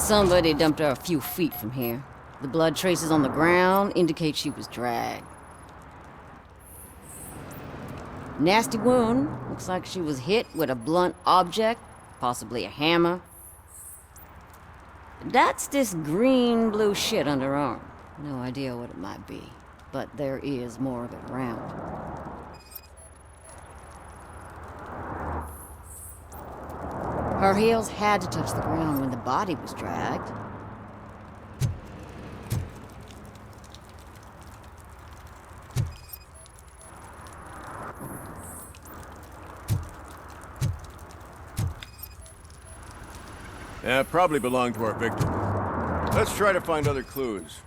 Somebody dumped her a few feet from here. The blood traces on the ground indicate she was dragged. Nasty wound. Looks like she was hit with a blunt object, possibly a hammer. That's this green-blue shit under her arm. No idea what it might be, but there is more of it around. Her heels had to touch the ground when the body was dragged. Yeah, probably belonged to our victim. Let's try to find other clues.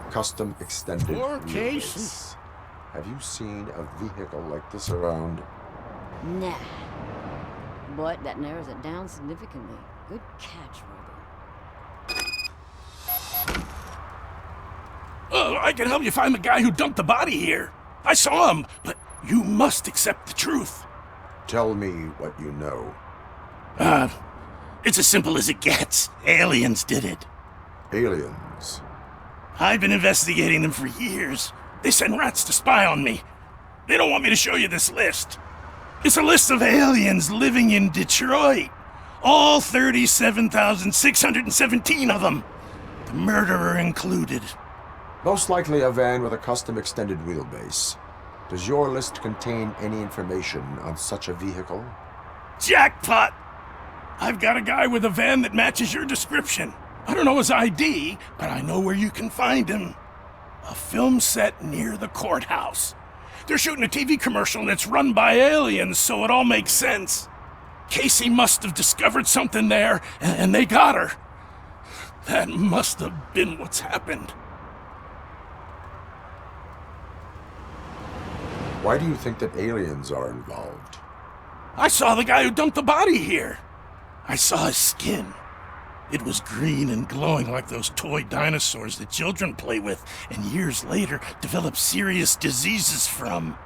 Custom extended Poor Кейси. wheelbase. Have you seen a vehicle like this around? Nah. But that narrows it down significantly. Good catch, Robo. I can help you find the guy who dumped the body here. I saw him, but you must accept the truth. Tell me what you know. It's as simple as it gets. Aliens did it. Aliens. I've been investigating them for years. They send rats to spy on me. They don't want me to show you this list. It's a list of aliens living in Detroit. All 37,617 of them. The murderer included. Most likely a van with a custom extended wheelbase. Does your list contain any information on such a vehicle? Jackpot! I've got a guy with a van that matches your description. I don't know his ID, but I know where you can find him. A film set near the courthouse. They're shooting a TV commercial and it's run by aliens, so it all makes sense. Кейси must have discovered something there, and they got her. That must have been what's happened. Why do you think that aliens are involved? I saw the guy who dumped the body here. I saw his skin. It was green and glowing like those toy dinosaurs that children play with and years later develop serious diseases from.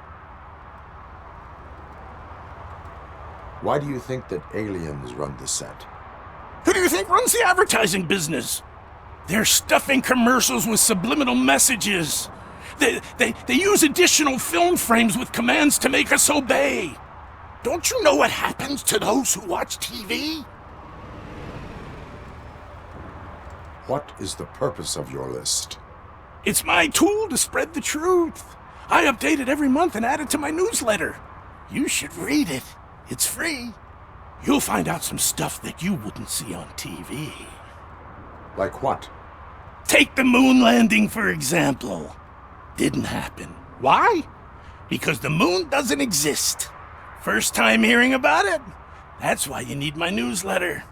Why do you think that aliens run the set? Who do you think runs the advertising business? They're stuffing commercials with subliminal messages. They use additional film frames with commands to make us obey. Don't you know what happens to those who watch TV? What is the purpose of your list? It's my tool to spread the truth. I update it every month and add it to my newsletter. You should read it. It's free. You'll find out some stuff that you wouldn't see on TV. Like what? Take the moon landing, for example. Didn't happen. Why? Because the moon doesn't exist. First time hearing about it? That's why you need my newsletter.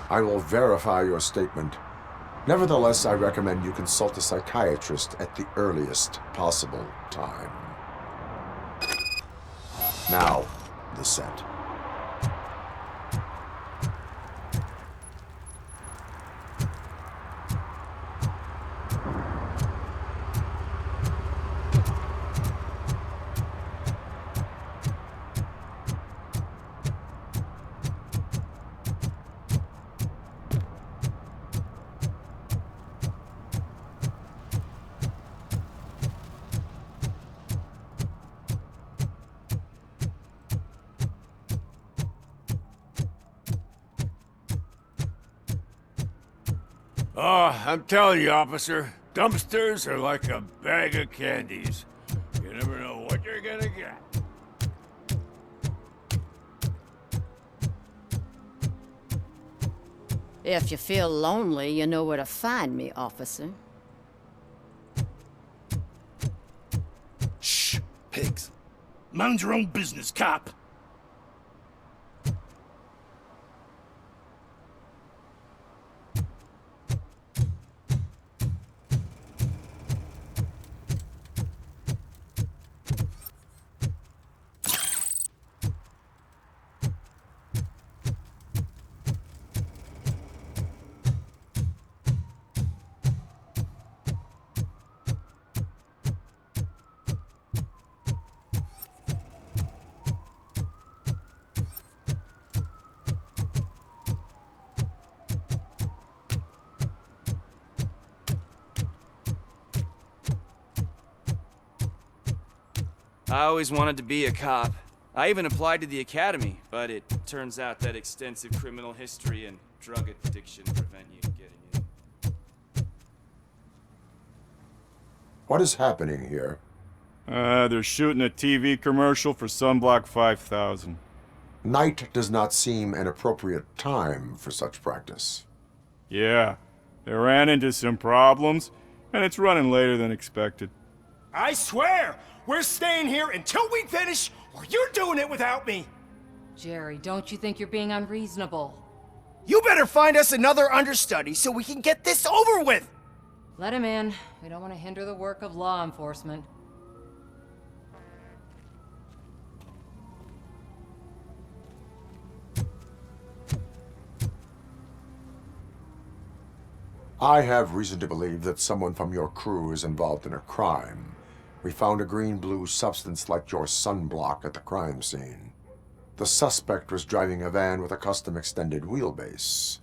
I will verify your statement. Nevertheless, I recommend you consult a psychiatrist at the earliest possible time. Now, the set. Oh, I'm telling you, officer, dumpsters are like a bag of candies. You never know what you're gonna get. If you feel lonely, you know where to find me, officer. Shh, pigs. Mind your own business, cop. I always wanted to be a cop. I even applied to the academy, but it turns out that extensive criminal history and drug addiction prevent you getting in. What is happening here? They're shooting a TV commercial for Sunblock 5000. Night does not seem an appropriate time for such practice. Yeah, they ran into some problems, and it's running later than expected. I swear, we're staying here until we finish, or you're doing it without me. Jerry, don't you think you're being unreasonable? You better find us another understudy so we can get this over with! Let him in. We don't want to hinder the work of law enforcement. I have reason to believe that someone from your crew is involved in a crime. We found a green-blue substance like your sunblock at the crime scene. The suspect was driving a van with a custom extended wheelbase.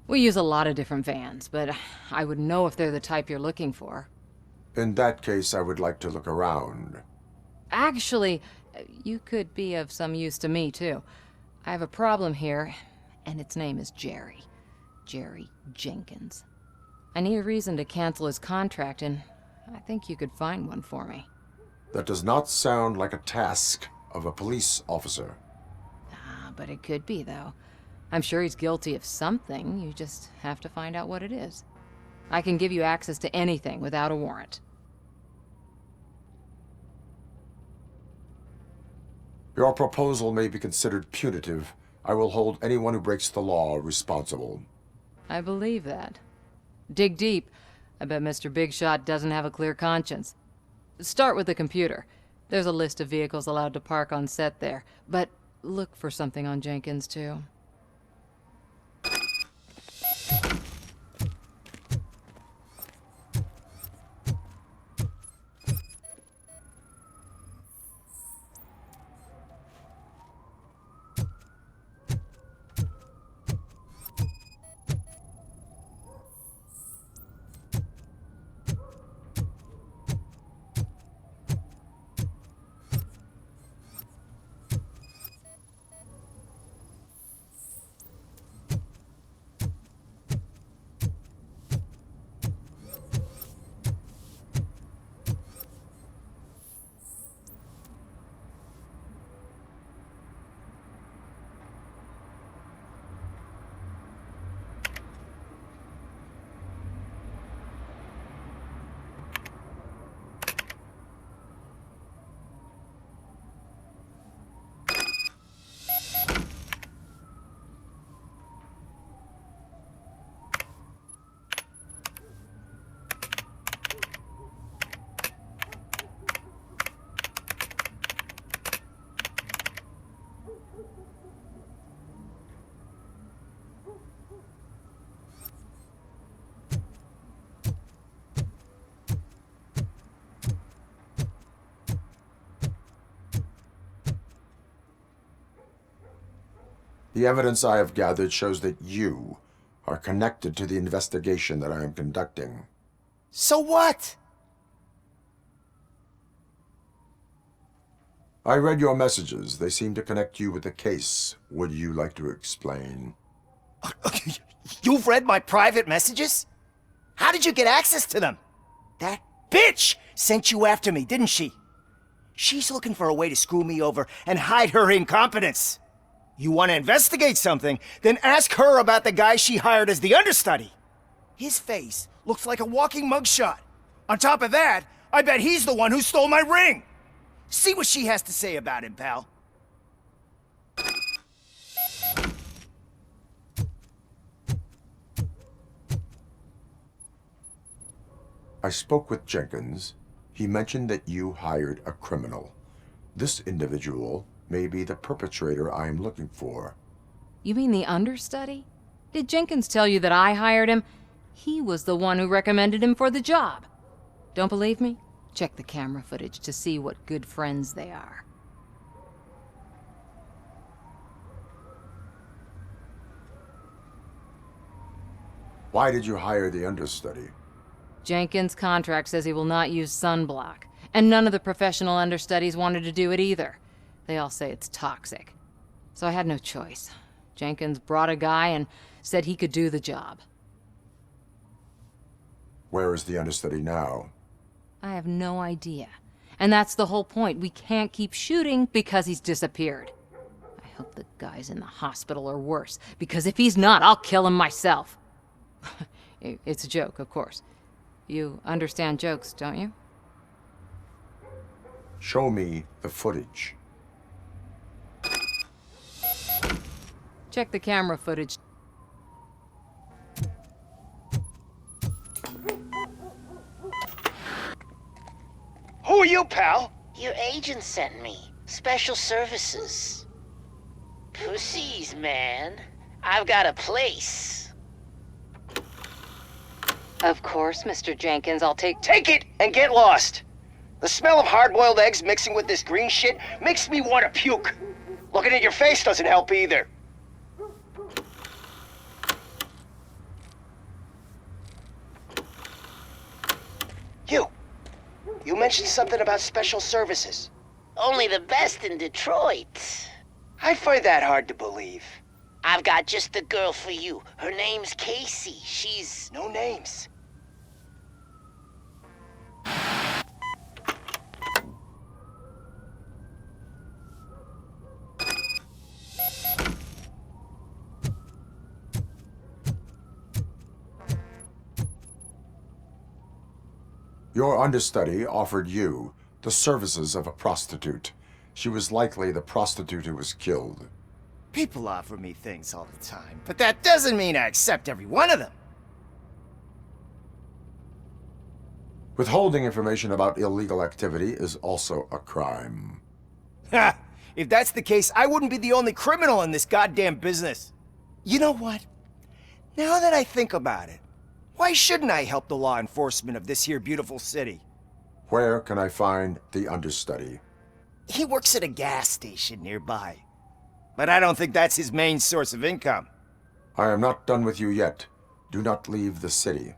We use a lot of different vans, but I would know if they're the type you're looking for. In that case, I would like to look around. Actually, you could be of some use to me, too. I have a problem here, and its name is Jerry. Jerry Jenkins. I need a reason to cancel his contract, and I think you could find one for me. That does not sound like a task of a police officer. But it could be, though. I'm sure he's guilty of something. You just have to find out what it is. I can give you access to anything without a warrant. Your proposal may be considered punitive. I will hold anyone who breaks the law responsible. I believe that. Dig deep. I bet Mr. Big Shot doesn't have a clear conscience. Start with the computer. There's a list of vehicles allowed to park on set there, but look for something on Jenkins, too. The evidence I have gathered shows that you are connected to the investigation that I am conducting. So what? I read your messages. They seem to connect you with the case. Would you like to explain? You've read my private messages? How did you get access to them? That bitch sent you after me, didn't she? She's looking for a way to screw me over and hide her incompetence. You want to investigate something, then ask her about the guy she hired as the understudy. His face looks like a walking mugshot. On top of that, I bet he's the one who stole my ring. See what she has to say about him, pal. I spoke with Jenkins. He mentioned that you hired a criminal. This individual may be the perpetrator I am looking for. You mean the understudy? Did Jenkins tell you that I hired him? He was the one who recommended him for the job. Don't believe me? Check the camera footage to see what good friends they are. Why did you hire the understudy? Jenkins' contract says he will not use sunblock, And none of the professional understudies wanted to do it either. They all say it's toxic. So I had no choice. Jenkins brought a guy and said he could do the job. Where is the understudy now? I have no idea. And that's the whole point. We can't keep shooting because he's disappeared. I hope the guy's in the hospital or worse, because if he's not, I'll kill him myself. It's a joke, of course. You understand jokes, don't you? Show me the footage. Check the camera footage. Who are you, pal? Your agent sent me. Special services. Pussies, man. I've got a place. Of course, Mr. Jenkins, I'll take... Take it and get lost. The smell of hard-boiled eggs mixing with this green shit makes me want to puke. Looking at your face doesn't help either. You mentioned something about special services. Only the best in Detroit. I find that hard to believe. I've got just the girl for you. Her name's Casey. She's... No names. Your understudy offered you the services of a prostitute. She was likely the prostitute who was killed. People offer me things all the time, but that doesn't mean I accept every one of them. Withholding information about illegal activity is also a crime. Ha! If that's the case, I wouldn't be the only criminal in this goddamn business. You know what? Now that I think about it, why shouldn't I help the law enforcement of this here beautiful city? Where can I find the understudy? He works at a gas station nearby. But I don't think that's his main source of income. I am not done with you yet. Do not leave the city.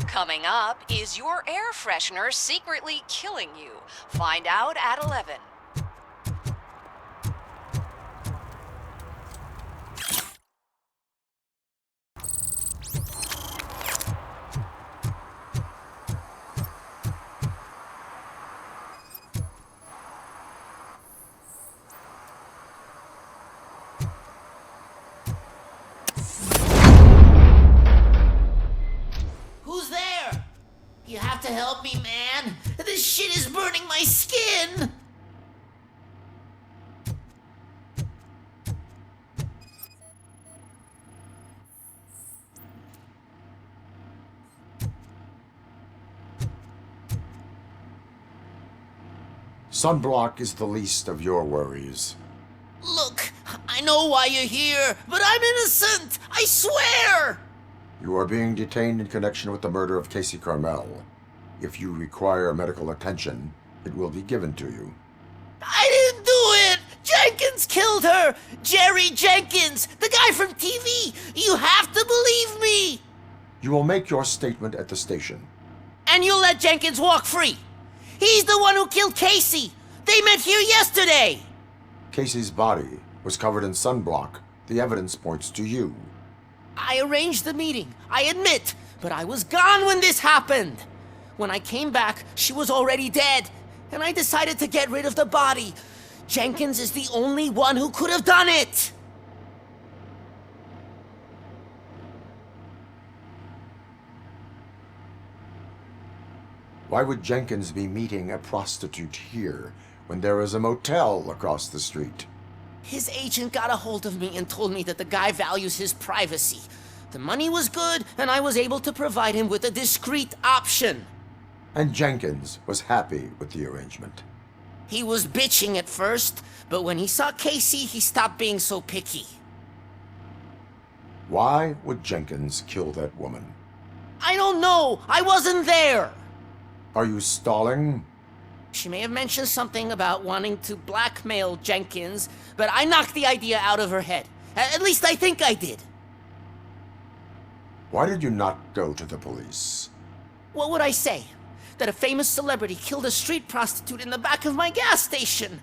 Coming up, is your air freshener secretly killing you? Find out at 11. Who's there? You have to help me, man. This shit is burning my skin. Sunblock is the least of your worries. Look, I know why you're here, but I'm innocent. I swear. You are being detained in connection with the murder of Casey Carmel. If you require medical attention, it will be given to you. I didn't do it! Jenkins killed her! Jerry Jenkins! The guy from TV! You have to believe me! You will make your statement at the station. And you'll let Jenkins walk free! He's the one who killed Casey! They met here yesterday! Casey's body was covered in sunblock. The evidence points to you. I arranged the meeting, I admit, but I was gone when this happened. When I came back, she was already dead, and I decided to get rid of the body. Jenkins is the only one who could have done it. Why would Jenkins be meeting a prostitute here when there is a motel across the street? His agent got a hold of me and told me that the guy values his privacy. The money was good, and I was able to provide him with a discreet option. And Jenkins was happy with the arrangement. He was bitching at first, but when he saw Casey, he stopped being so picky. Why would Jenkins kill that woman? I don't know! I wasn't there! Are you stalling? She may have mentioned something about wanting to blackmail Jenkins, but I knocked the idea out of her head. At least I think I did. Why did you not go to the police? What would I say? That a famous celebrity killed a street prostitute in the back of my gas station?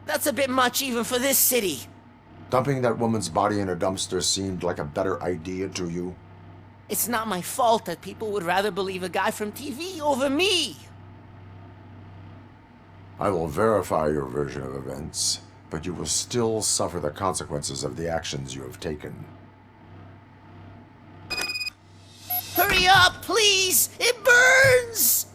That's a bit much even for this city. Dumping that woman's body in a dumpster seemed like a better idea to you? It's not my fault that people would rather believe a guy from TV over me. I will verify your version of events, but you will still suffer the consequences of the actions you have taken. Hurry up, please! It burns!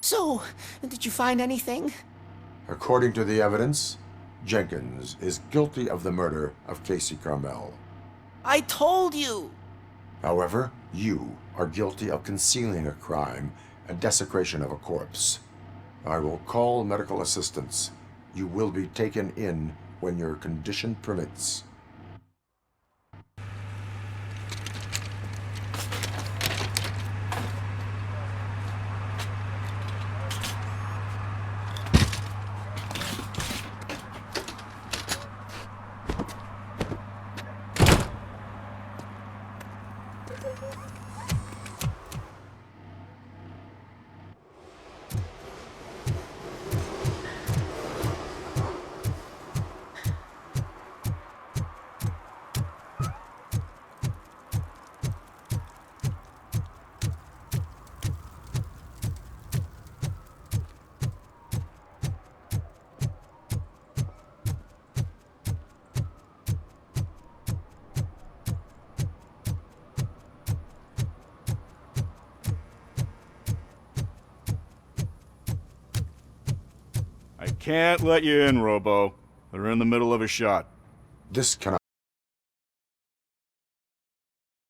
So, did you find anything? According to the evidence, Jenkins is guilty of the murder of Casey Carmel. I told you! However, you are guilty of concealing a crime and desecration of a corpse. I will call medical assistance. You will be taken in when your condition permits. I can't let you in, Robo. They're in the middle of a shot. This cannot